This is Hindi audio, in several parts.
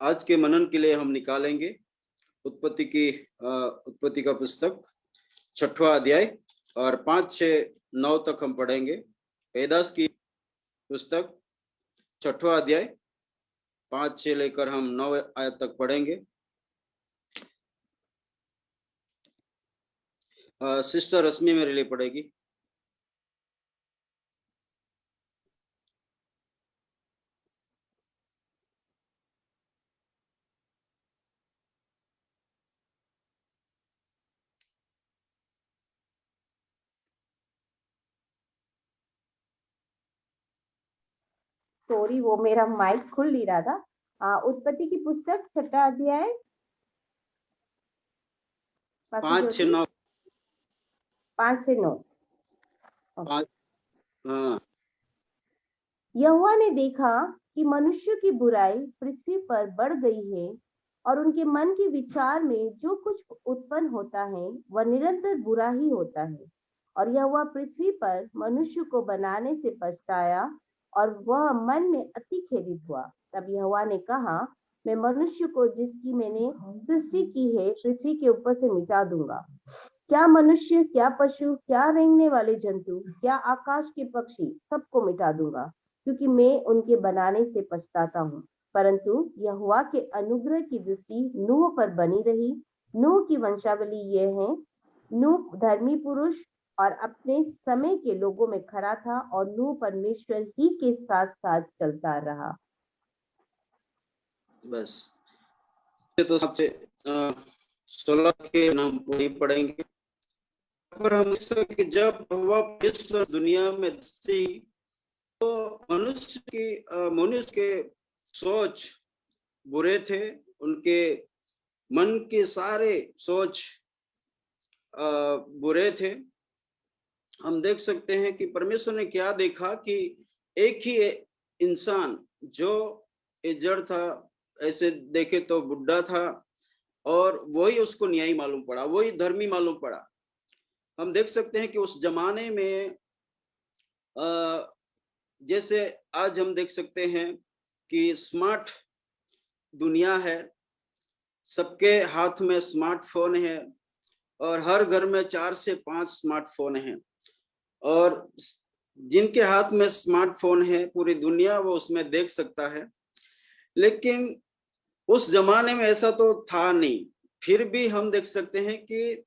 आज के मनन के लिए हम निकालेंगे उत्पत्ति का पुस्तक 6वां अध्याय और 5, 6, 9 तक हम पढ़ेंगे। पैदाश की पुस्तक 6वां अध्याय 5, 6 लेकर हम 9 आयत तक पढ़ेंगे। सिस्टर रश्मि मेरे लिए पढ़ेगी। सॉरी, वो मेरा माइक खुल नहीं रहा था। उत्पत्ति की पुस्तक 6वां अध्याय 5 से 9। 5 से 9। हाँ। यहोवा ने देखा कि मनुष्य की बुराई पृथ्वी पर बढ़ गई है और उनके मन के विचार में जो कुछ उत्पन्न होता है वह निरंतर बुरा ही होता है। और यहोवा पृथ्वी पर मनुष्य को बनाने से पछताया और वह मन में अति खेदित हुआ। तब यहोवा ने कहा, मैं मनुष्य को जिसकी मैंने सृष्टि की है पृथ्वी के ऊपर से मिटा दूंगा। क्या मनुष्य, क्या पशु, क्या रेंगने वाले जंतु, क्या आकाश के पक्षी, सबको मिटा दूंगा, क्योंकि मैं उनके बनाने से पछताता हूँ। परंतु यहोवा के अनुग्रह की दृष्टि नूह पर बनी रही। नूह की वंशावली यह है, नूह धर्मी पुरुष और अपने समय के लोगों में खरा था और नूह परमेश्वर ही के साथ साथ चलता रहा। बस तो सबसे 16 के नाम वही पढ़ेंगे। पर हम कि जब परमेश्वर दुनिया में थी तो मनुष्य के सोच बुरे थे। उनके मन के सारे सोच बुरे थे। हम देख सकते हैं कि परमेश्वर ने क्या देखा कि एक ही इंसान जो जड़ था, ऐसे देखे तो बुढ़ा था, और वही उसको न्यायी मालूम पड़ा, वही धर्मी मालूम पड़ा। हम देख सकते हैं कि उस जमाने में जैसे आज हम देख सकते हैं कि स्मार्ट दुनिया है, सबके हाथ में स्मार्टफोन है और हर घर में 4 से 5 स्मार्टफोन हैं, और जिनके हाथ में स्मार्टफोन है पूरी दुनिया वो उसमें देख सकता है। लेकिन उस जमाने में ऐसा तो था नहीं। फिर भी हम देख सकते हैं कि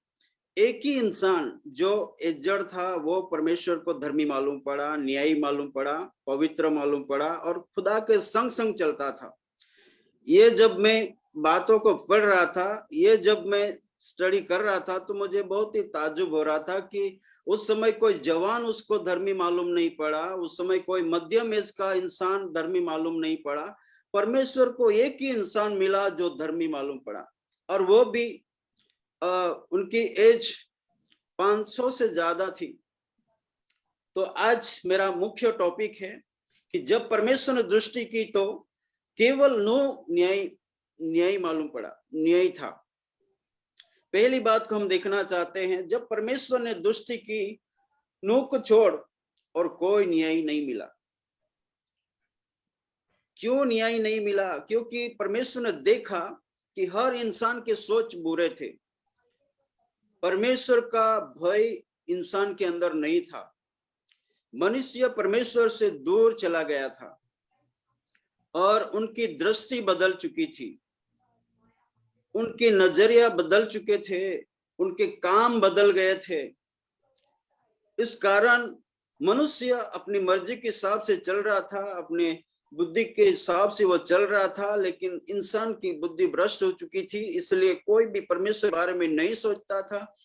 एक ही इंसान जो जड़ था वो परमेश्वर को धर्मी मालूम पड़ा, न्यायी मालूम पड़ा, पवित्र मालूम पड़ा और खुदा के संग संग चलता था। ये जब मैं बातों को पढ़ रहा था, ये जब मैं स्टडी कर रहा था, तो मुझे बहुत ही ताज्जुब हो रहा था कि उस समय कोई जवान उसको धर्मी मालूम नहीं पड़ा, उस समय कोई मध्यम एज का इंसान धर्मी मालूम नहीं पड़ा। परमेश्वर को एक ही इंसान मिला जो धर्मी मालूम पड़ा, और वो भी उनकी एज 500 से ज्यादा थी। तो आज मेरा मुख्य टॉपिक है कि जब परमेश्वर ने दृष्टि की तो केवल नूह न्यायी मालूम पड़ा, न्यायी था। पहली बात को हम देखना चाहते हैं, जब परमेश्वर ने दृष्टि की नूह को छोड़ और कोई न्यायी नहीं मिला। क्यों न्यायी नहीं मिला? क्योंकि परमेश्वर ने देखा कि हर इंसान के सोच बुरे थे। परमेश्वर का भय इंसान के अंदर नहीं था। मनुष्य परमेश्वर से दूर चला गया था और उनकी दृष्टि बदल चुकी थी, उनके नजरिया बदल चुके थे, उनके काम बदल गए थे। इस कारण मनुष्य अपनी मर्जी के हिसाब से चल रहा था, अपने बुद्धि के हिसाब से वो चल रहा था। लेकिन इंसान की बुद्धि भ्रष्ट हो चुकी थी, इसलिए कोई भी परमेश्वर के बारे में नहीं सोचता था,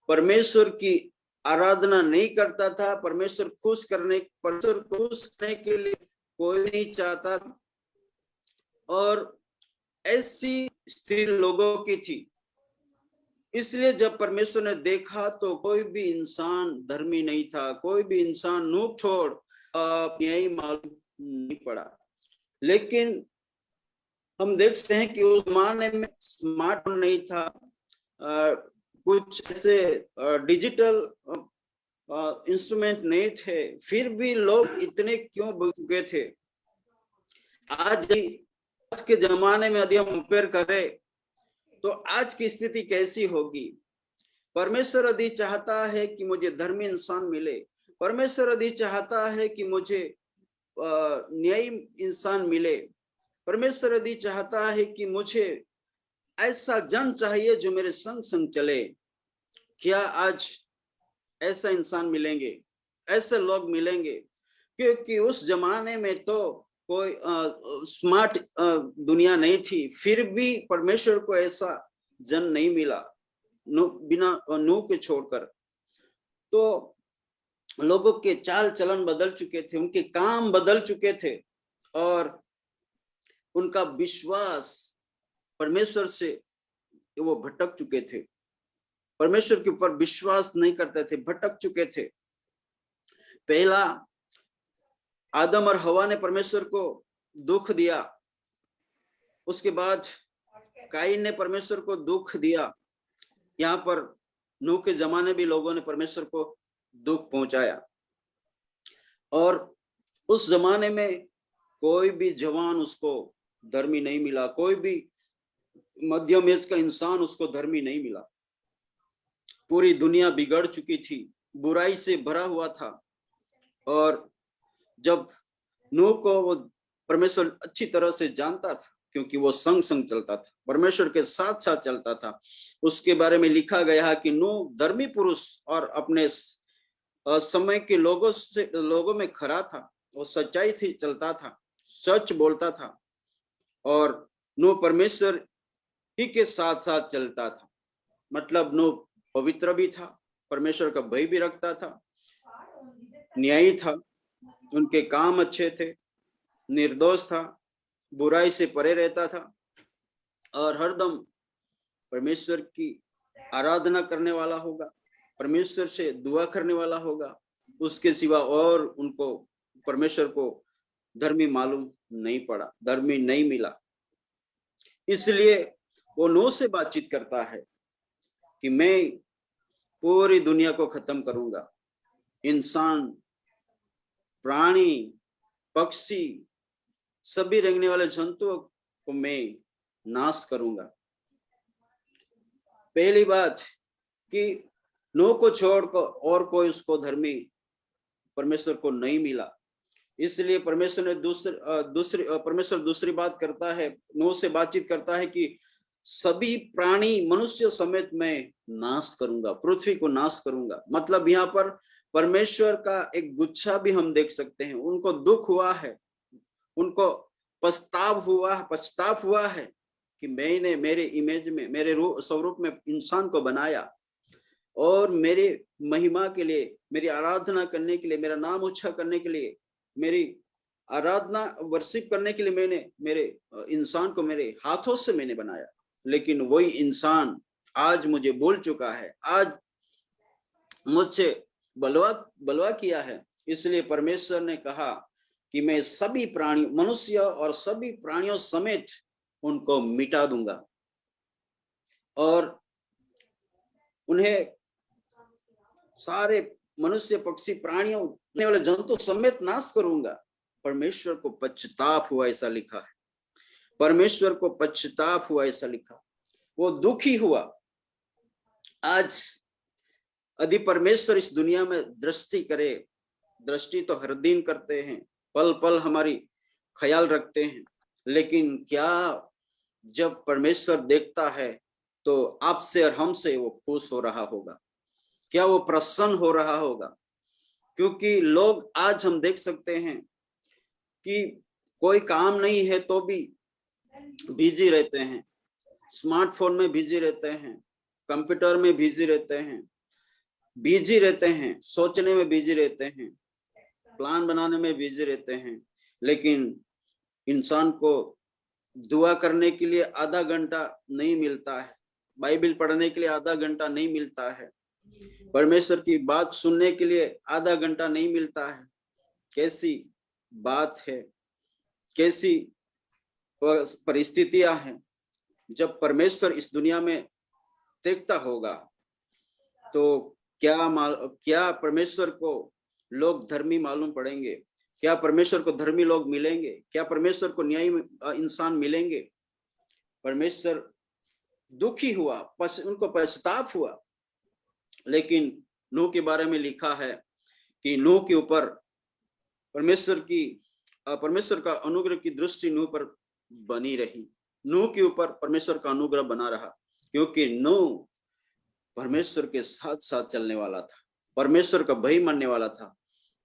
परमेश्वर की आराधना नहीं करता था, परमेश्वर खुश करने के लिए कोई नहीं चाहता। और ऐसी स्थिति लोगों की थी। इसलिए जब परमेश्वर ने देखा तो कोई भी इंसान धर्मी नहीं था, कोई भी इंसान नूह छोड़ न्यायी मालूम नहीं पड़ा। लेकिन हम देखते हैं कि उस जमाने में स्मार्टफोन नहीं था, कुछ ऐसे डिजिटल इंस्ट्रूमेंट नहीं थे, फिर भी लोग इतने क्यों बढ़ चुके थे। आज आज के जमाने में यदि हम कंपेयर करें तो आज की स्थिति कैसी होगी। परमेश्वर यदि चाहता है कि मुझे धर्मी इंसान मिले, परमेश्वर यदि चाहता है कि मुझे न्यायी इंसान मिले, परमेश्वर यदि चाहता है कि मुझे ऐसा जन चाहिए जो मेरे संग संग चले, क्या आज ऐसा इंसान मिलेंगे, ऐसे लोग मिलेंगे? क्योंकि उस जमाने में तो कोई स्मार्ट दुनिया नहीं थी, फिर भी परमेश्वर को ऐसा जन नहीं मिला बिना नूह के छोड़कर। तो लोगों के चाल चलन बदल चुके थे, उनके काम बदल चुके थे और उनका विश्वास परमेश्वर से वो भटक चुके थे, परमेश्वर के ऊपर विश्वास नहीं करते थे, भटक चुके थे। पहला आदम और हवा ने परमेश्वर को दुख दिया, उसके बाद काइन ने परमेश्वर को दुख दिया। यहाँ पर नूह के जमाने भी लोगों ने परमेश्वर को दुख पहुंचाया और उस जमाने में कोई भी जवान उसको धर्मी नहीं मिला, कोई भी मध्यम एज का इंसान उसको धर्मी नहीं मिला। पूरी दुनिया बिगड़ चुकी थी, बुराई से भरा हुआ था। और जब नूह को वो परमेश्वर अच्छी तरह से जानता था, क्योंकि वो संग संग चलता था, परमेश्वर के साथ साथ चलता था। उसके बारे में लिखा गया है कि नूह धर्मी पुरुष और अपने समय के लोगों में खरा था, वो सच्चाई से चलता था, सच बोलता था और नूह परमेश्वर ही के साथ साथ चलता था। मतलब नूह पवित्र भी था, परमेश्वर का भय भी रखता था, न्यायी था, उनके काम अच्छे थे, निर्दोष था, बुराई से परे रहता था और हरदम परमेश्वर की आराधना करने वाला होगा, परमेश्वर से दुआ करने वाला होगा। उसके सिवा और उनको परमेश्वर को धर्मी मालूम नहीं पड़ा, धर्मी नहीं मिला। इसलिए वो नूह से बातचीत करता है कि मैं पूरी दुनिया को खत्म करूंगा, इंसान, प्राणी, पक्षी, सभी रेंगने वाले जंतुओं को मैं नाश करूंगा। पहली बात कि नूह को छोड़कर और कोई उसको धर्मी परमेश्वर को नहीं मिला, इसलिए परमेश्वर ने परमेश्वर दूसरी बात करता है, नूह से बातचीत करता है कि सभी प्राणी मनुष्य समेत मैं नाश करूंगा, पृथ्वी को नाश करूंगा। मतलब यहाँ पर परमेश्वर का एक गुच्छा भी हम देख सकते हैं। उनको दुख हुआ है, उनको पछताव हुआ है कि मैंने मेरे इमेज में, मेरे स्वरूप में इंसान को बनाया और मेरे महिमा के लिए, मेरी आराधना करने के लिए, मेरा नाम ऊंचा करने के लिए, मेरी आराधना वर्शिप करने के लिए मैंने मेरे इंसान को मेरे हाथों से मैंने बनाया। लेकिन वही इंसान आज मुझे भूल चुका है, आज मुझसे बलवा किया है। इसलिए परमेश्वर ने कहा कि मैं सभी प्राणी, मनुष्य और सभी प्राणियों समेत उनको मिटा दूंगा और उन्हें सारे मनुष्य, पक्षी, प्राणियों, वाले जंतु समेत नाश करूंगा। परमेश्वर को पश्चाताप हुआ ऐसा लिखा है, परमेश्वर को पश्चाताप हुआ ऐसा लिखा, वो दुखी हुआ। आज यदि परमेश्वर इस दुनिया में दृष्टि करे, दृष्टि तो हर दिन करते हैं, पल पल हमारी ख्याल रखते हैं, लेकिन क्या जब परमेश्वर देखता है तो आपसे और हमसे वो खुश हो रहा होगा? क्या वो प्रसन्न हो रहा होगा? क्योंकि लोग आज हम देख सकते हैं कि कोई काम नहीं है तो भी बिजी रहते हैं, स्मार्टफोन में बिजी रहते हैं, कंप्यूटर में बिजी रहते हैं, सोचने में बिजी रहते हैं, प्लान बनाने में बिजी रहते हैं। लेकिन इंसान को दुआ करने के लिए आधा घंटा नहीं मिलता है, बाइबल पढ़ने के लिए आधा घंटा नहीं मिलता है, परमेश्वर की बात सुनने के लिए आधा घंटा नहीं मिलता है। कैसी बात है, कैसी परिस्थितियां हैं। जब परमेश्वर इस दुनिया में देखता होगा तो क्या परमेश्वर को लोग धर्मी मालूम पड़ेंगे? क्या परमेश्वर को धर्मी लोग मिलेंगे? क्या परमेश्वर को न्यायी इंसान मिलेंगे? परमेश्वर दुखी हुआ, उनको पश्चाताप हुआ। लेकिन नूह के बारे में लिखा है कि नूह के ऊपर परमेश्वर का अनुग्रह की दृष्टि नूह पर बनी रही। नूह के ऊपर परमेश्वर का अनुग्रह बना रहा, क्योंकि नूह परमेश्वर के साथ साथ चलने वाला था, परमेश्वर का भय मानने वाला था,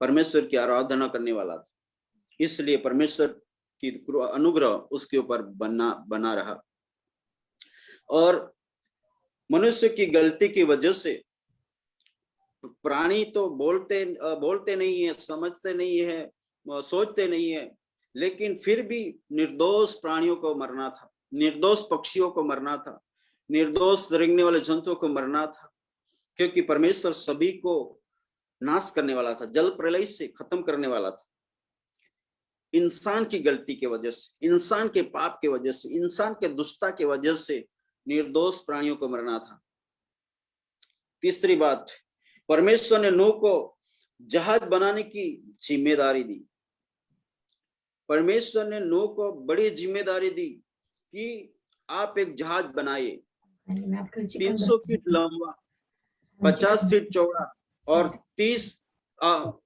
परमेश्वर की आराधना करने वाला था। इसलिए परमेश्वर की अनुग्रह उसके ऊपर बना रहा। और मनुष्य की गलती की वजह से प्राणी तो बोलते नहीं है, समझते नहीं है, सोचते नहीं है, लेकिन फिर भी निर्दोष प्राणियों को मरना था, निर्दोष पक्षियों को मरना था, निर्दोष रेंगने वाले जंतुओं को मरना था, क्योंकि परमेश्वर सभी को नाश करने वाला था, जल प्रलय से खत्म करने वाला था। इंसान की गलती की वजह से, इंसान के पाप की वजह से, इंसान के दुष्टता की वजह से निर्दोष प्राणियों को मरना था। तीसरी बात, परमेश्वर ने नूह को जहाज बनाने की जिम्मेदारी दी। परमेश्वर ने नूह को बड़ी जिम्मेदारी दी कि आप एक जहाज बनाइए, 300 फीट लंबा, 50 फीट चौड़ा और 30 माफ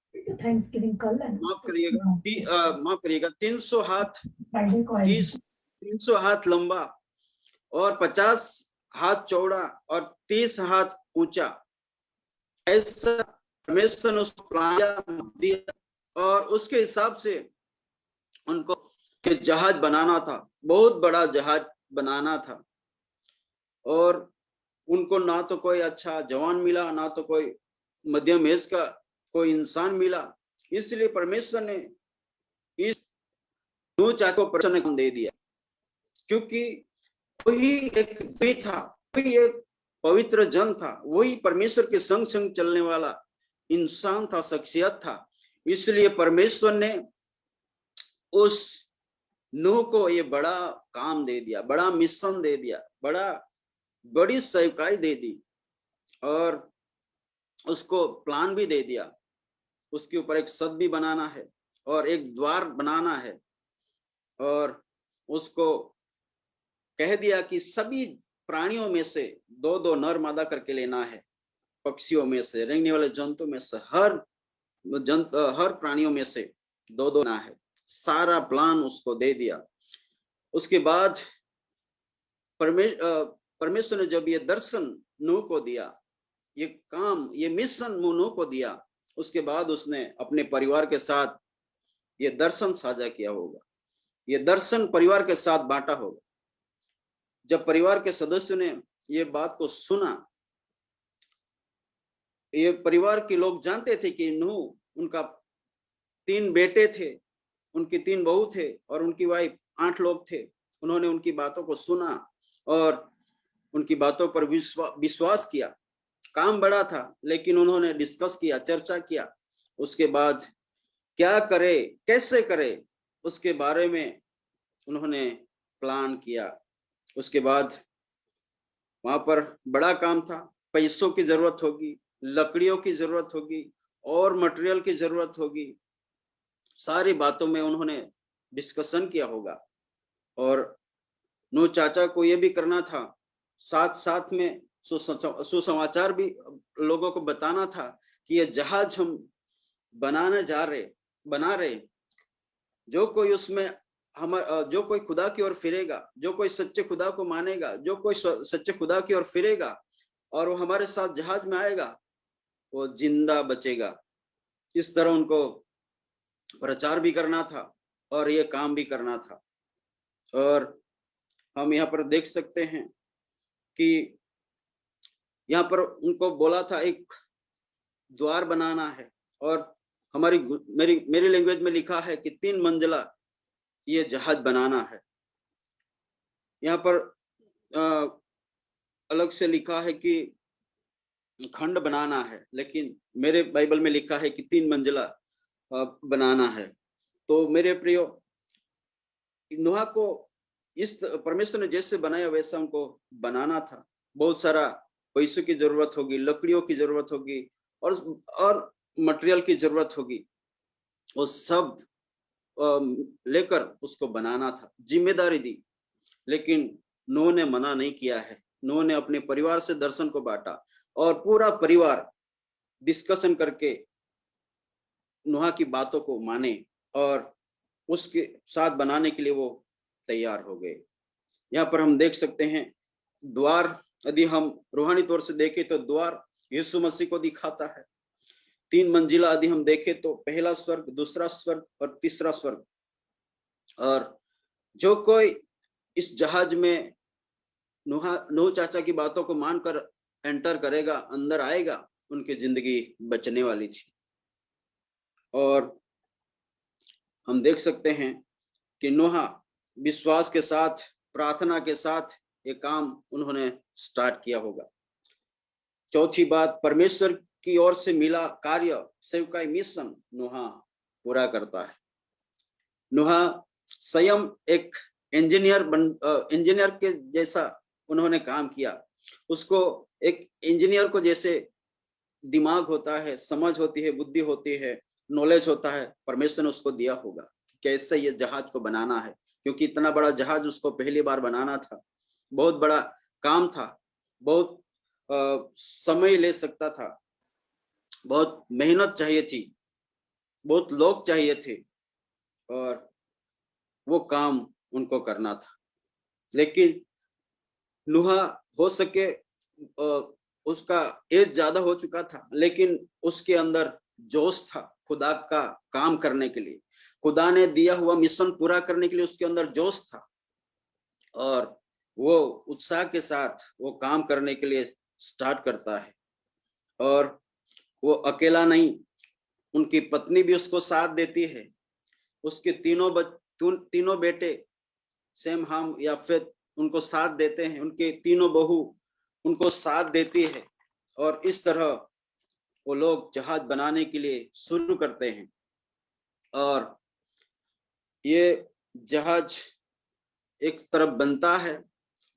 करिएगा 300 हाथ लंबा और 50 हाथ चौड़ा और 30 हाथ ऊंचा, ऐसा परमेश्वर ने उसको प्लान दिया। और उसके हिसाब से उनको जहाज बनाना था, बहुत बड़ा जहाज बनाना था। और उनको ना तो कोई अच्छा जवान मिला, ना तो कोई मध्यम एज का कोई इंसान मिला। इसलिए परमेश्वर ने इस नूह चाचा को परमेश्वर ने काम दे दिया, क्योंकि वही एक द्वी था, वही एक पवित्र जन था, वही परमेश्वर के संग संग चलने वाला इंसान था, शख्सियत था। इसलिए परमेश्वर ने उस नूह को ये बड़ा काम दे दिया, बड़ा मिशन दे दिया, बड़ी सेवकाई दे दी और उसको प्लान भी दे दिया। उसके ऊपर एक सद भी बनाना है और एक द्वार बनाना है, और उसको कह दिया कि सभी प्राणियों में से 2-2 नर मादा करके लेना है, पक्षियों में से, रेंगने वाले जंतु में से, हर प्राणियों में से 2-2 ना है। सारा प्लान उसको दे दिया। उसके बाद परमेश्वर ने जब ये दर्शन नूह को दिया, ये काम, ये मिशन नूह को दिया, उसके बाद उसने अपने परिवार के साथ ये दर्शन साझा किया होगा, ये दर्शन परिवार के साथ बांटा होगा। जब परिवार के सदस्यों ने ये बात को सुना, ये परिवार के लोग जानते थे कि नूह, उनका 3 बेटे थे, उनकी 3 बहू थे और उनकी वाइफ, 8 लोग थे। उन्होंने उनकी बातों को सुना और उनकी बातों पर विश्वास किया। काम बड़ा था, लेकिन उन्होंने डिस्कस किया, चर्चा किया। उसके बाद क्या करे, कैसे करे, उसके बारे में उन्होंने प्लान किया। उसके बाद वहां पर बड़ा काम था, पैसों की जरूरत होगी, लकड़ियों की जरूरत होगी और मटेरियल की जरूरत होगी। सारी बातों में उन्होंने डिस्कशन किया होगा। और नूह चाचा को यह भी करना था, साथ साथ में सुसमाचार भी लोगों को बताना था कि ये जहाज हम बना रहे, जो कोई खुदा की ओर फिरेगा, जो कोई सच्चे खुदा को मानेगा, जो कोई सच्चे खुदा की ओर फिरेगा और वो हमारे साथ जहाज में आएगा, वो जिंदा बचेगा। इस तरह उनको प्रचार भी करना था और ये काम भी करना था। और हम यहाँ पर देख सकते हैं कि यहाँ पर उनको बोला था एक द्वार बनाना है, और मेरी लैंग्वेज में लिखा है कि 3 मंजिला ये जहाज बनाना है। यहाँ पर अलग से लिखा है कि खंड बनाना है, लेकिन मेरे बाइबल में लिखा है कि 3 मंजिला बनाना है। तो मेरे प्रियो, नूह को इस परमेश्वर ने जैसे बनाया वैसा उनको बनाना था। बहुत सारा पैसों की जरूरत होगी, लकड़ियों की जरूरत होगी और मटेरियल की जरूरत होगी। वो सब लेकर उसको बनाना था, जिम्मेदारी दी। लेकिन नूह ने मना नहीं किया है। नूह ने अपने परिवार से दर्शन को बांटा और पूरा परिवार डिस्कशन करके नूह की बातों को माने और उसके साथ बनाने के लिए वो तैयार हो गए। यहाँ पर हम देख सकते हैं द्वार, यदि हम रूहानी तौर से देखें तो द्वार यीशु मसीह को दिखाता है। 3 मंजिला यदि हम देखें तो पहला स्वर्ग, दूसरा स्वर्ग और तीसरा स्वर्ग। और जो कोई इस जहाज में नूह चाचा की बातों को मानकर एंटर करेगा, अंदर आएगा, उनकी जिंदगी बचने वाली थी। और हम देख सकते हैं कि नूह विश्वास के साथ, प्रार्थना के साथ ये काम उन्होंने स्टार्ट किया होगा। चौथी बात, परमेश्वर की ओर से मिला कार्य, सेवकाई मिशन नूह पूरा करता है। नूह स्वयं एक इंजीनियर के जैसा उन्होंने काम किया। उसको एक इंजीनियर को जैसे दिमाग होता है, समझ होती है, बुद्धि होती है, नॉलेज होता है, परमेश्वर ने उसको दिया होगा कैसे ये जहाज को बनाना है। क्योंकि इतना बड़ा जहाज उसको पहली बार बनाना था, बहुत बड़ा काम था, बहुत समय ले सकता था, बहुत मेहनत चाहिए थी, बहुत लोग चाहिए थे और वो काम उनको करना था। लेकिन नूह हो सके उसका एज ज्यादा हो चुका था, लेकिन उसके अंदर जोश था खुदा का काम करने के लिए, खुदा ने दिया हुआ मिशन पूरा करने के लिए उसके अंदर जोश था। और वो उत्साह के साथ वो काम करने के लिए स्टार्ट करता है। और वो अकेला नहीं, उनकी पत्नी भी उसको साथ देती है। उसके तीनों बेटे सेम, हम या फिर उनको साथ देते हैं, उनके तीनों बहू उनको साथ देती है। और इस तरह वो लोग जहाज बनाने के लिए शुरू करते हैं। और ये जहाज एक तरफ बनता है,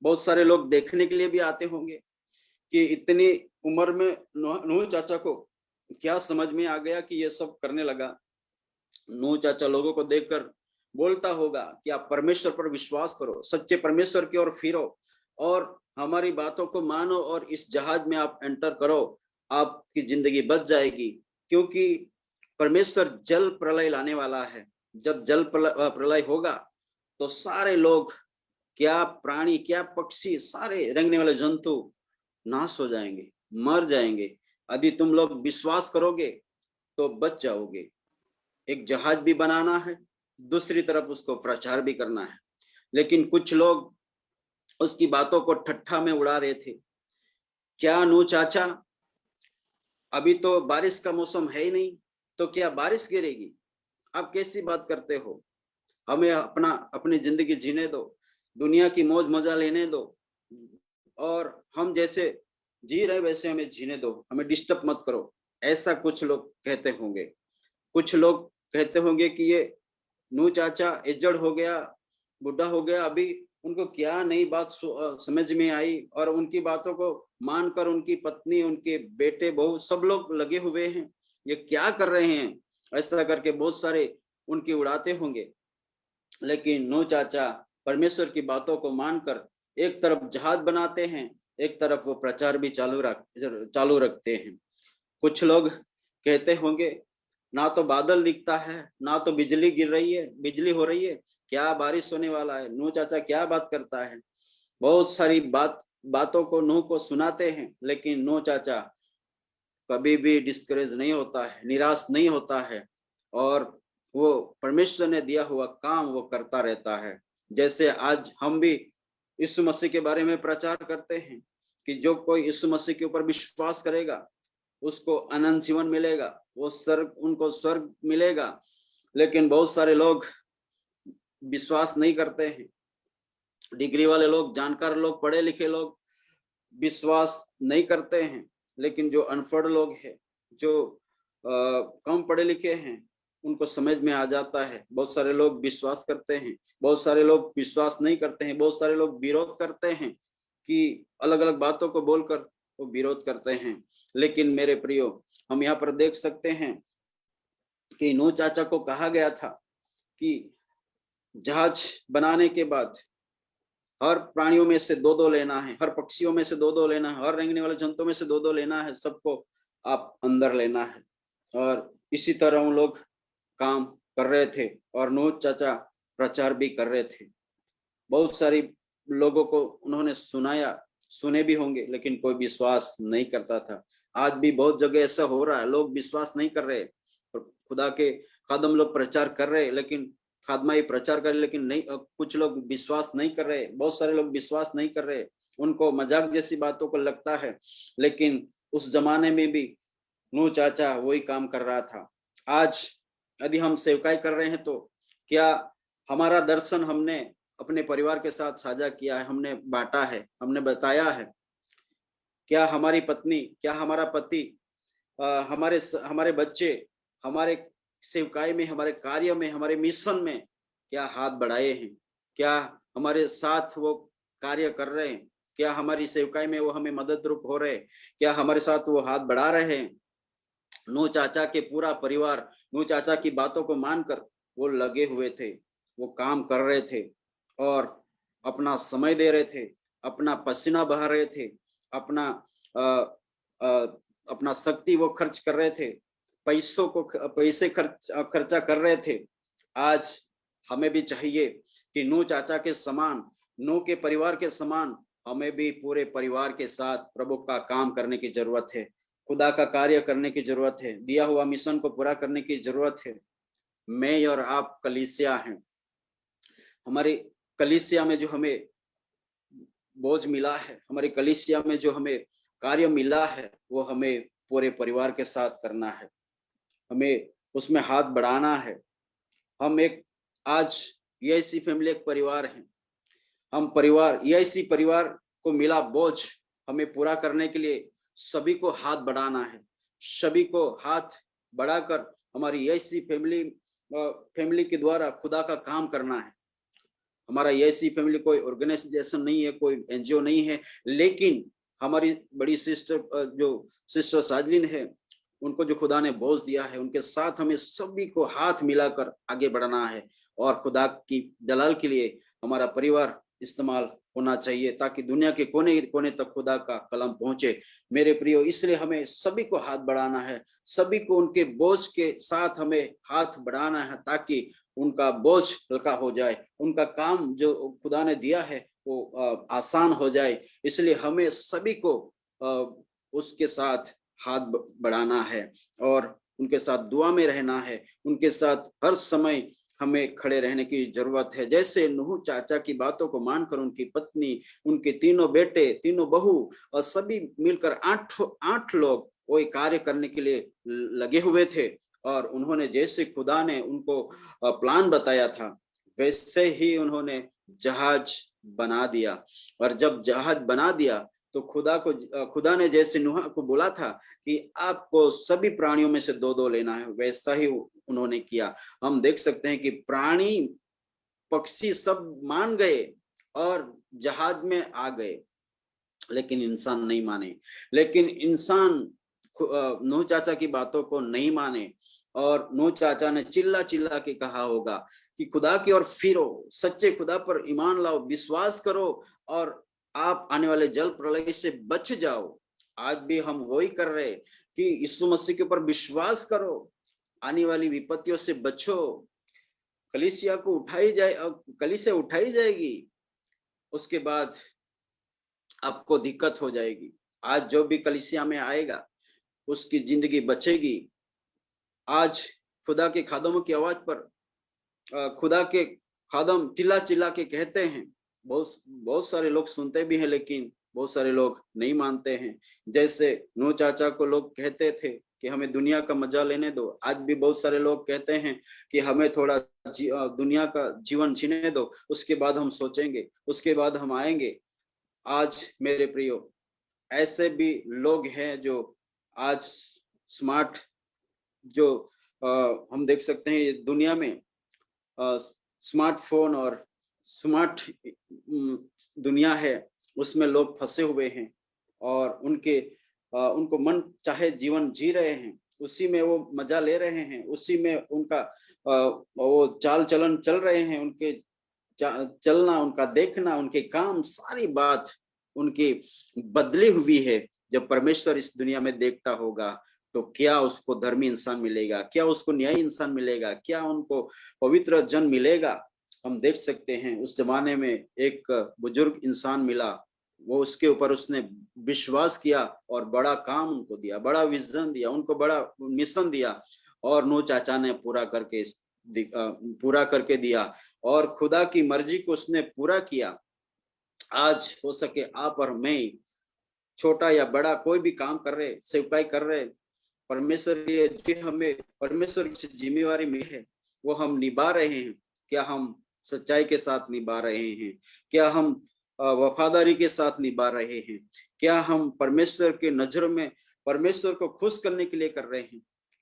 बहुत सारे लोग देखने के लिए भी आते होंगे कि इतनी उम्र में नूह चाचा को क्या समझ में आ गया कि ये सब करने लगा। नूह चाचा लोगों को देखकर बोलता होगा कि आप परमेश्वर पर विश्वास करो, सच्चे परमेश्वर की ओर फिरो और हमारी बातों को मानो और इस जहाज में आप एंटर करो, आपकी जिंदगी बच जाएगी। क्योंकि परमेश्वर जल प्रलय लाने वाला है। जब जल प्रलय होगा तो सारे लोग, क्या प्राणी, क्या पक्षी, सारे रेंगने वाले जंतु नाश हो जाएंगे, मर जाएंगे। यदि तुम लोग विश्वास करोगे तो बच जाओगे। एक जहाज भी बनाना है, दूसरी तरफ उसको प्रचार भी करना है। लेकिन कुछ लोग उसकी बातों को ठट्ठा में उड़ा रहे थे। क्या नूह चाचा, अभी तो बारिश का मौसम है ही नहीं, तो क्या बारिश गिरेगी? आप कैसी बात करते हो? हमें अपनी जिंदगी जीने दो, दुनिया की मौज मजा लेने दो, और हम जैसे जी रहे वैसे हमें जीने दो, हमें डिस्टर्ब मत करो। ऐसा कुछ लोग कहते होंगे। कुछ लोग कहते होंगे कि ये नूह चाचा एजड़ हो गया, बुढ़ा हो गया, अभी उनको क्या नई बात समझ में आई और उनकी बातों को मानकर उनकी पत्नी, उनके बेटे, बहू सब लोग लगे हुए हैं, ये क्या कर रहे हैं? ऐसा करके बहुत सारे उनकी उड़ाते होंगे। लेकिन नूह चाचा परमेश्वर की बातों को मानकर एक तरफ जहाज बनाते हैं, एक तरफ वो प्रचार भी चालू रखते हैं। कुछ लोग कहते होंगे, ना तो बादल दिखता है, ना तो बिजली गिर रही है, बिजली हो रही है, क्या बारिश होने वाला है? नूह चाचा क्या बात करता है? बहुत सारी बातों को नूह को सुनाते हैं। लेकिन नूह चाचा कभी भी डिस्करेज नहीं होता है, निराश नहीं होता है, और वो परमेश्वर ने दिया हुआ काम वो करता रहता है। जैसे आज हम भी यीशु मसीह के बारे में प्रचार करते हैं कि जो कोई यीशु मसीह के ऊपर विश्वास करेगा उसको अनंत जीवन मिलेगा, वो उनको स्वर्ग मिलेगा। लेकिन बहुत सारे लोग विश्वास नहीं करते हैं। डिग्री वाले लोग, जानकार लोग, पढ़े लिखे लोग विश्वास नहीं करते हैं। लेकिन जो अनपढ़ लोग हैं, जो कम पढ़े लिखे हैं, उनको समझ में आ जाता है। बहुत सारे लोग विश्वास करते हैं, बहुत सारे लोग विश्वास नहीं करते हैं, बहुत सारे लोग विरोध करते हैं कि अलग अलग बातों को बोलकर वो विरोध करते हैं। लेकिन मेरे प्रियो, हम यहाँ पर देख सकते हैं कि नूह चाचा को कहा गया था कि जहाज बनाने के बाद हर प्राणियों में से दो दो लेना है, हर पक्षियों में से दो दो लेना है, हर रेंगने वाले जंतुओं में से दो दो लेना है, सबको आप अंदर लेना है। और इसी तरह उन लोग काम कर रहे थे और नूह चाचा प्रचार भी कर रहे थे। बहुत सारी लोगों को उन्होंने सुनाया, सुने भी होंगे, लेकिन कोई विश्वास नहीं करता था। आज भी बहुत जगह ऐसा हो रहा है, लोग विश्वास नहीं कर रहे। खुदा के खादम लोग प्रचार कर रहे, लेकिन खादमाई प्रचार कर, लेकिन नहीं, कुछ लोग विश्वास नहीं कर रहे, बहुत सारे लोग विश्वास नहीं कर रहे, उनको मजाक जैसी बातों को लगता है। लेकिन उस जमाने में भी नूह चाचा वही काम कर रहा था। आज यदि हम सेवकाई कर रहे हैं तो क्या हमारा दर्शन हमने अपने परिवार के साथ साझा किया है, हमने बांटा है, हमने बताया है? क्या हमारी पत्नी, क्या हमारा पति, हमारे बच्चे हमारे सेवकाई में, हमारे कार्य में, हमारे मिशन में क्या हाथ बढ़ाए हैं? क्या हमारे साथ वो कार्य कर रहे हैं? क्या हमारी सेवकाई में वो हमें मदद रूप हो रहे? क्या हमारे साथ वो हाथ बढ़ा रहे हैं? नूह चाचा के पूरा परिवार नूह चाचा की बातों को मानकर वो लगे हुए थे, वो काम कर रहे थे और अपना समय दे रहे थे, अपना पसीना बहा रहे थे, अपना आ, आ, अपना शक्ति वो खर्च कर रहे थे, पैसे खर्चा कर रहे थे। आज हमें भी चाहिए कि नूह चाचा के समान, नूह के परिवार के समान हमें भी पूरे परिवार के साथ प्रभु का काम करने की जरूरत है, खुदा का कार्य करने की जरूरत है, दिया हुआ मिशन को पूरा करने की जरूरत है। मैं और आप कलीसिया हैं। हमारी कलीसिया में जो हमें बोझ मिला है, हमारी कलीसिया में जो हमें कार्य मिला है, वो हमें पूरे परिवार के साथ करना है, हमें उसमें हाथ बढ़ाना है। हम एक आज EIC फैमिली एक परिवार है। हम परिवार EIC परिवार को मिला बोझ हमें पूरा करने के लिए सभी को हाथ बढ़ाना है, सभी को हाथ बढ़ाकर हमारी EIC फैमिली के द्वारा खुदा का काम करना है। हमारा EIC फैमिली कोई ऑर्गेनाइजेशन नहीं है, कोई NGO नहीं है, लेकिन हमारी बड़ी सिस्टर जो सिस्टर साजलिन है, उनको जो खुदा ने बोझ दिया है, उनके साथ हमें सभी को हाथ मिलाकर आगे बढ़ना है और खुदा की जलाल के लिए हमारा परिवार इस्तेमाल होना चाहिए, ताकि दुनिया के कोने कोने तक खुदा का कलम पहुंचे। मेरे प्रियो, इसलिए हमें सभी को हाथ बढ़ाना है, सभी को उनके बोझ के साथ हमें हाथ बढ़ाना है, ताकि उनका बोझ हल्का हो जाए, उनका काम जो खुदा ने दिया है वो आसान हो जाए। इसलिए हमें सभी को उसके साथ हाथ बढ़ाना है और उनके साथ दुआ में रहना है, उनके साथ हर समय हमें खड़े रहने की जरूरत है। जैसे नूह चाचा की बातों को मानकर उनकी पत्नी, उनके तीनों बेटे, तीनों बहू और सभी मिलकर आठ लोग वो कार्य करने के लिए लगे हुए थे और उन्होंने जैसे खुदा ने उनको प्लान बताया था वैसे ही उन्होंने जहाज बना दिया। और जब जहाज बना दिया तो खुदा ने जैसे नूह को बोला था कि आपको सभी प्राणियों में से दो दो लेना है, वैसा ही उन्होंने किया। हम देख सकते हैं कि प्राणी पक्षी सब मान गए और जहाज में आ गए, लेकिन इंसान नहीं माने। लेकिन इंसान नूह चाचा की बातों को नहीं माने और नूह चाचा ने चिल्ला चिल्ला के कहा होगा कि खुदा की ओर फिरो, सच्चे खुदा पर ईमान लाओ, विश्वास करो और आप आने वाले जल प्रलय से बच जाओ। आज भी हम वही कर रहे कि यीशु मसीह के ऊपर विश्वास करो, आने वाली विपत्तियों से बचो, कलीसिया को उठाई जाए, कलीसिया उठाई जाएगी, उसके बाद आपको दिक्कत हो जाएगी। आज जो भी कलीसिया में आएगा उसकी जिंदगी बचेगी। आज खुदा के खादमों की आवाज पर खुदा के खादम चिल्ला चिल्ला के कहते हैं, बहुत सारे लोग सुनते भी हैं, लेकिन बहुत सारे लोग नहीं मानते हैं। जैसे नूह चाचा को लोग कहते थे कि हमें दुनिया का मजा लेने दो, आज भी बहुत सारे लोग कहते हैं कि हमें थोड़ा दुनिया का जीवन जीने दो, उसके बाद हम सोचेंगे, उसके बाद हम आएंगे। आज मेरे प्रियो, ऐसे भी लोग हैं जो आज स्मार्ट जो हम देख सकते हैं दुनिया में स्मार्टफोन और स्मार्ट दुनिया है, उसमें लोग फंसे हुए हैं और उनको मन चाहे जीवन जी रहे हैं। उसी में वो मजा ले रहे हैं, उसी में उनका वो चाल चलन चल रहे हैं, उनके चलना, उनका देखना, उनके काम, सारी बात उनकी बदली हुई है। जब परमेश्वर इस दुनिया में देखता होगा तो क्या उसको धर्मी इंसान मिलेगा, क्या उसको न्यायी इंसान मिलेगा, क्या उनको पवित्र जन मिलेगा। हम देख सकते हैं उस जमाने में एक बुजुर्ग इंसान मिला, वो उसके ऊपर उसने विश्वास किया और बड़ा काम उनको दिया, बड़ा विजन दिया, उनको बड़ा मिशन दिया, और नूह चाचा ने पूरा करके दिया, और खुदा की मर्जी को उसने पूरा किया। आज हो सके आप और मैं, छोटा या बड़ा कोई भी काम कर रहे, सेवकाई कर रहे, परमेश्वर के जो हमें परमेश्वर की जिम्मेवारी मिली है वो हम निभा रहे हैं। क्या हम सच्चाई के साथ निभा रहे हैं? क्या हम वफादारी के साथ निभा रहे हैं? क्या हम परमेश्वर के नजर में परमेश्वर को खुश करने के लिए कर रहे हैं?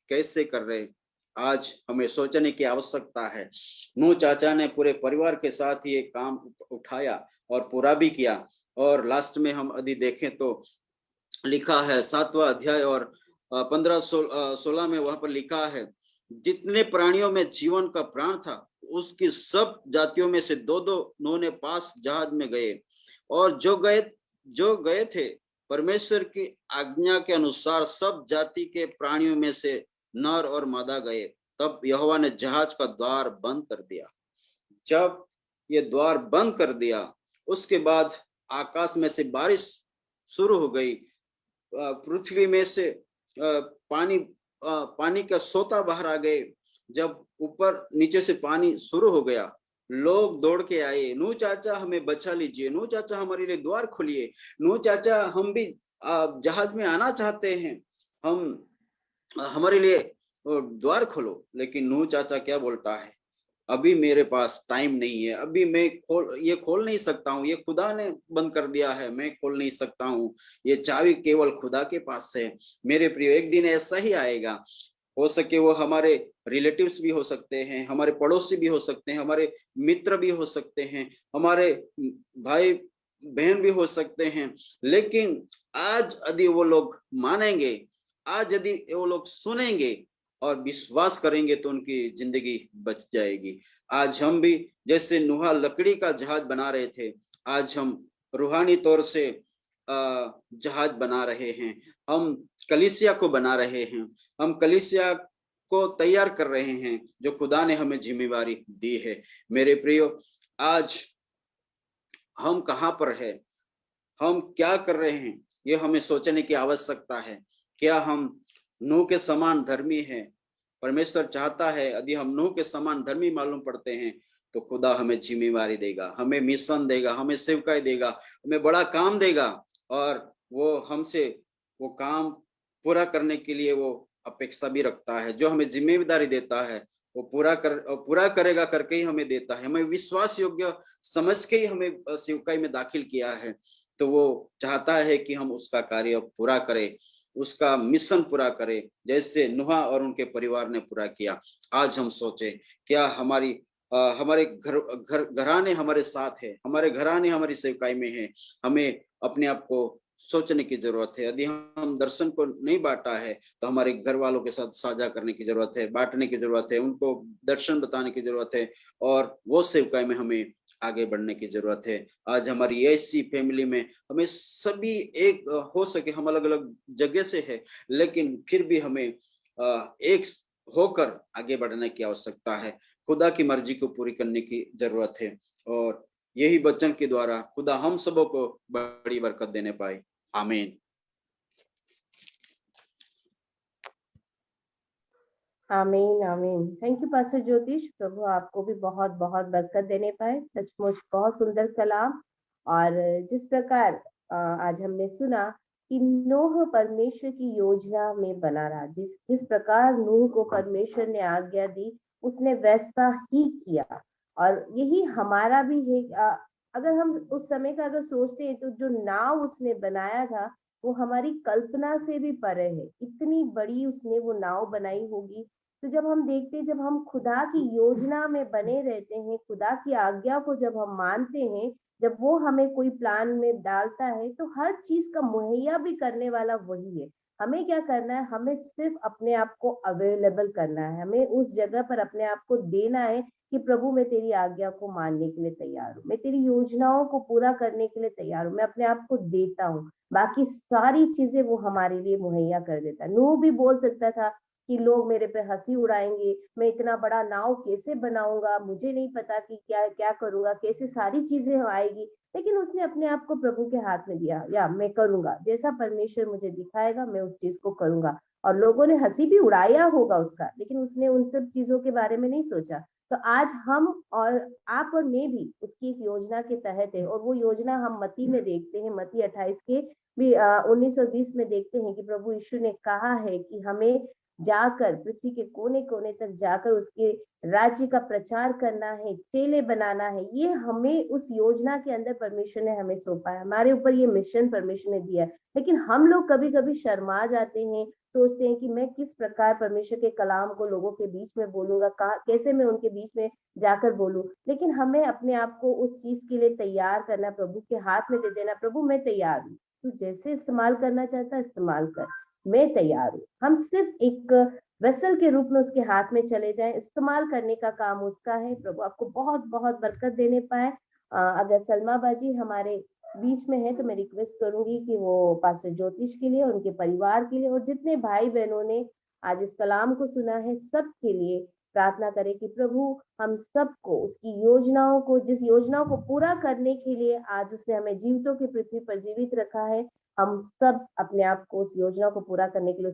कैसे कर रहे हैं? आज हमें सोचने की आवश्यकता है। नूह चाचा ने पूरे परिवार के साथ ये काम उठाया और पूरा भी किया। और लास्ट में हम यदि देखें तो लिखा है 7वां अध्याय और 15-16 में वहां पर लिखा है, जितने प्राणियों में जीवन का प्राण था उसकी सब जातियों में से दो दो नूह ने पास जहाज में गए, और जो गए थे परमेश्वर की आज्ञा के अनुसार सब जाति के प्राणियों में से नर और मादा गए। तब यहोवा ने जहाज का द्वार बंद कर दिया। जब ये द्वार बंद कर दिया उसके बाद आकाश में से बारिश शुरू हो गई, पृथ्वी में से पानी का सोता बाहर आ गए। जब ऊपर नीचे से पानी शुरू हो गया, लोग दौड़ के आए, नूह चाचा हमें बचा लीजिए, नूह चाचा हमारे लिए द्वार खोलिए, नूह चाचा हम भी जहाज में आना चाहते हैं, हम हमारे लिए द्वार खोलो। लेकिन नूह चाचा क्या बोलता है, अभी मेरे पास टाइम नहीं है, अभी मैं खोल नहीं सकता हूँ, ये खुदा ने बंद कर दिया है, मैं खोल नहीं सकता हूँ, ये चाबी केवल खुदा के पास है। मेरे प्रिय, एक दिन ऐसा ही आएगा, हो सके वो हमारे रिलेटिव्स भी हो सकते हैं, हमारे पड़ोसी भी हो सकते हैं, हमारे मित्र भी हो सकते हैं, हमारे भाई बहन भी हो सकते हैं। लेकिन आज यदि वो लोग मानेंगे, आज यदि वो लोग सुनेंगे और विश्वास करेंगे तो उनकी जिंदगी बच जाएगी। आज हम भी जैसे नूह लकड़ी का जहाज बना रहे थे, आज हम रूहानी तौर से जहाज बना रहे हैं, हम कलीसिया को बना रहे हैं, हम कलीसिया को तैयार कर रहे हैं जो खुदा ने हमें जिम्मेवारी दी है। मेरे प्रियो, आज हम कहाँ पर है, हम क्या कर रहे हैं, ये हमें सोचने की आवश्यकता है। क्या हम नूह के समान धर्मी हैं? परमेश्वर चाहता है यदि हम नूह के समान धर्मी मालूम पड़ते हैं तो खुदा हमें जिम्मेवारी देगा, हमें मिशन देगा, हमें सेवकाई देगा, हमें बड़ा काम देगा, और वो हमसे वो काम पूरा करने के लिए वो अपेक्षा भी रखता है। जो हमें जिम्मेदारी देता है वो पूरा करेगा करके ही हमें देता है। हमें विश्वास योग्य समझ के ही हमें सेवकाई में दाखिल किया है, तो वो चाहता है कि हम उसका कार्य पूरा करें, उसका मिशन पूरा करें, जैसे नूह और उनके परिवार ने पूरा किया। आज हम सोचे, क्या हमारे घराने हमारे साथ है, हमारे घराने हमारी सेवकाई में है? हमें अपने आप को सोचने की जरूरत है। यदि हम दर्शन को नहीं बांटा है तो हमारे घर वालों के साथ साझा करने की जरूरत है, बांटने की जरूरत है, उनको दर्शन बताने की जरूरत है, और वो सेवकाई में हमें आगे बढ़ने की जरूरत है। आज हमारी ऐसी फैमिली में हमें सभी एक हो सके, हम अलग अलग जगह से है, लेकिन फिर भी हमें एक होकर आगे बढ़ने की आवश्यकता है। खुदा की मर्जी को पूरी करने की जरूरत है, और यही वचन के द्वारा खुदा हम सबों को बड़ी बरकत देने पाए। आमीन। आमीन आमीन। थैंक यू पास्टर ज्योतिष, प्रभु आपको भी बहुत बहुत बरकत देने पाए। सचमुच बहुत सुंदर कलाम। और जिस प्रकार आज हमने सुना कि नूह परमेश्वर की योजना में बना रहा, जिस जिस प्रकार नूह को परमेश्वर ने आज्ञा दी उसने वैसा ही किया। और यही हमारा भी है। अगर हम उस समय का अगर सोचते हैं तो जो नाव उसने बनाया था वो हमारी कल्पना से भी परे है, इतनी बड़ी उसने वो नाव बनाई होगी। तो जब हम देखते हैं, जब हम खुदा की योजना में बने रहते हैं, खुदा की आज्ञा को जब हम मानते हैं, जब वो हमें कोई प्लान में डालता है तो हर चीज का मुहैया भी करने वाला वही है। हमें क्या करना है, हमें सिर्फ अपने आप को अवेलेबल करना है, हमें उस जगह पर अपने आप को देना है कि प्रभु मैं तेरी आज्ञा को मानने के लिए तैयार हूँ, मैं तेरी योजनाओं को पूरा करने के लिए तैयार हूँ, मैं अपने आप को देता हूँ। बाकी सारी चीजें वो हमारे लिए मुहैया कर देता है। नूह भी बोल सकता था कि लोग मेरे पे हंसी उड़ाएंगे, मैं इतना बड़ा नाव कैसे बनाऊंगा, मुझे नहीं पता कि क्या क्या करूंगा, कैसे सारी चीजें आएगी, लेकिन उसने अपने आप को प्रभु के हाथ में दिया, या मैं करूंगा जैसा परमेश्वर मुझे दिखाएगा मैं उस चीज को करूंगा। और लोगों ने हंसी भी उड़ाया होगा उसका, लेकिन उसने उन सब चीजों के बारे में नहीं सोचा। तो आज हम और आप और मैं भी उसकी एक योजना के तहत है, और वो योजना हम मत्ती में देखते हैं, मत्ती 28 के भी 19 और 20 में देखते हैं कि प्रभु यीशु ने कहा है कि हमें जाकर पृथ्वी के कोने कोने तक जाकर उसके राज्य का प्रचार करना है, चेले बनाना है। ये हमें उस योजना के अंदर परमेश्वर ने हमें सौंपा है, हमारे ऊपर ये मिशन परमेश्वर ने दिया है। लेकिन हम लोग कभी कभी शर्मा जाते हैं, सोचते हैं कि मैं किस प्रकार परमेश्वर के कलाम को लोगों के बीच में बोलूंगा, कैसे मैं उनके बीच में जाकर बोलूं। लेकिन हमें अपने आप को उस चीज के लिए तैयार करना, प्रभु के हाथ में दे देना, प्रभु मैं तैयार हूँ, तू जैसे इस्तेमाल करना चाहता है इस्तेमाल कर, मैं तैयार हूँ। हम सिर्फ एक वेसल के रूप में उसके हाथ में चले जाएं, इस्तेमाल करने का काम उसका है। प्रभु आपको बहुत बहुत बरकत देने पाए। अगर सलमा बाजी हमारे बीच में है तो मैं रिक्वेस्ट करूंगी कि वो पास्टर ज्योतिष के लिए, उनके परिवार के लिए, और जितने भाई बहनों ने आज इस कलाम को सुना है सब के लिए प्रार्थना करें कि प्रभु हम सबको उसकी योजनाओं को, जिस योजनाओं को पूरा करने के लिए आज उसने हमें जीवितों की पृथ्वी पर जीवित रखा है, हम सब अपने आप को उस योजना को पूरा करने के लिए